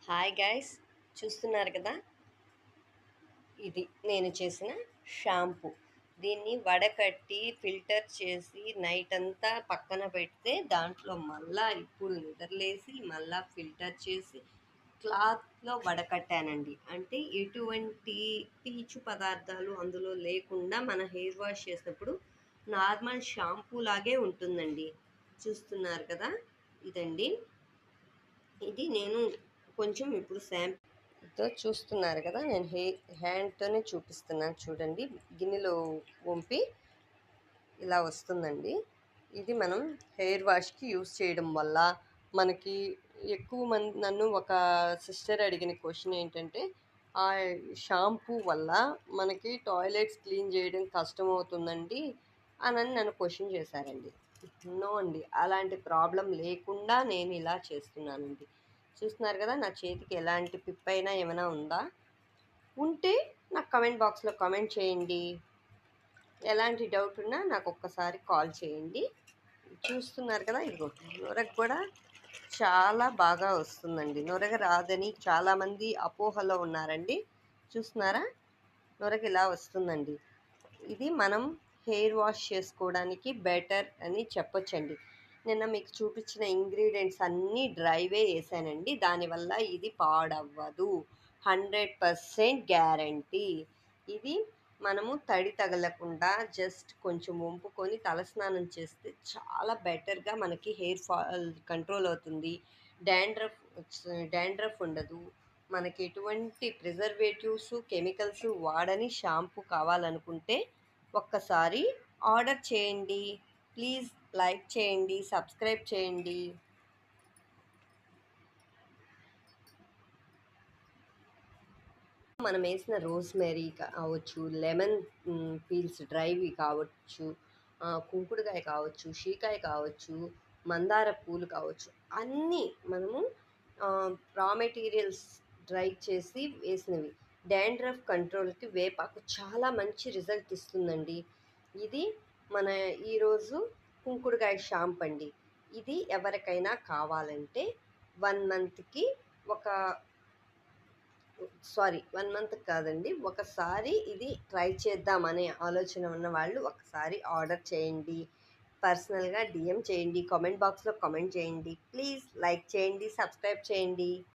Hi guys, చూస్తున్నారు కదా, ఇది నేను చేసిన షాంపూ. దీన్ని వడకట్టి ఫిల్టర్ చేసి నైట్ అంతా పక్కన పెడితే దాంట్లో మళ్ళా ఇప్పుడు నిద్రలేసి మళ్ళా ఫిల్టర్ చేసి క్లాత్లో వడకట్టానండి. అంటే ఎటువంటి పీచు పదార్థాలు అందులో లేకుండా మన హెయిర్ వాష్ చేసినప్పుడు నార్మల్ షాంపూ లాగే ఉంటుందండి. చూస్తున్నారు కదా, ఇదండి. ఇది నేను కొంచెం ఇప్పుడు చూస్తున్నారు కదా, నేను హ్యాండ్తోనే చూపిస్తున్నాను. చూడండి, గిన్నెలో వంపి ఇలా వస్తుందండి. ఇది మనం హెయిర్ వాష్కి యూస్ చేయడం వల్ల మనకి ఎక్కువ మంది, నన్ను ఒక సిస్టర్ అడిగిన క్వశ్చన్ ఏంటంటే, ఆ షాంపూ వల్ల మనకి టాయిలెట్స్ క్లీన్ చేయడం కష్టమవుతుందండి అని నన్ను క్వశ్చన్ చేశారండి. నో అండి, అలాంటి ప్రాబ్లం లేకుండా నేను ఇలా చేస్తున్నానండి. చూస్తున్నారు కదా, నా చేతికి ఎలాంటి పిప్పైనా ఏమైనా ఉందా? ఉంటే నాకు కమెంట్ బాక్స్లో కామెంట్ చేయండి. ఎలాంటి డౌట్ ఉన్నా నాకు ఒక్కసారి కాల్ చేయండి. చూస్తున్నారు కదా, ఇదిగో నొరగ కూడా చాలా బాగా వస్తుందండి. నొరగ రాదని చాలామంది అపోహలో ఉన్నారండి. చూస్తున్నారా, నొరగ ఇలా వస్తుందండి. ఇది మనం హెయిర్ వాష్ చేసుకోవడానికి బెటర్ అని చెప్పొచ్చండి. నిన్న మీకు చూపించిన ఇంగ్రీడియంట్స్ అన్నీ డ్రైవే వేసానండి. దానివల్ల ఇది పాడవ్వదు, 100% గ్యారంటీ. ఇది మనము తడి తగలకుండా జస్ట్ కొంచెం వంపుకొని తలస్నానం చేస్తే చాలా బెటర్గా మనకి హెయిర్ ఫాల్ కంట్రోల్ అవుతుంది. డాండ్రఫ్ డాండ్రఫ్ ఉండదు. మనకి ఎటువంటి ప్రిజర్వేటివ్స్ కెమికల్స్ వాడని షాంపూ కావాలనుకుంటే ఒక్కసారి ఆర్డర్ చేయండి. ప్లీజ్ లైక్ చేయండి, సబ్స్క్రైబ్ చేయండి. మనం వేసిన రోజ్మెరీ కావచ్చు, లెమన్ పీల్స్ డ్రైవి కావచ్చు, కుంకుడుకాయ కావచ్చు, షీకాయ కావచ్చు, మందార పూలు కావచ్చు, అన్నీ మనము రా మెటీరియల్స్ డ్రై చేసి వేసినవి. డాండ్రఫ్ కంట్రోల్కి వేపాకు చాలా మంచి రిజల్ట్ ఇస్తుందండి. ఇది మన ఈరోజు కుంకుడుకాయ షాంప్ అండి. ఇది ఎవరికైనా కావాలంటే 1 మంత్కి ఒక 1 మంత్ కాదండి, ఒకసారి ఇది ట్రై చేద్దామనే ఆలోచన ఉన్న వాళ్ళు ఒకసారి ఆర్డర్ చేయండి. పర్సనల్గా డిఎం చేయండి, కామెంట్ బాక్స్లో కామెంట్ చేయండి. ప్లీజ్ లైక్ చేయండి, సబ్స్క్రైబ్ చేయండి.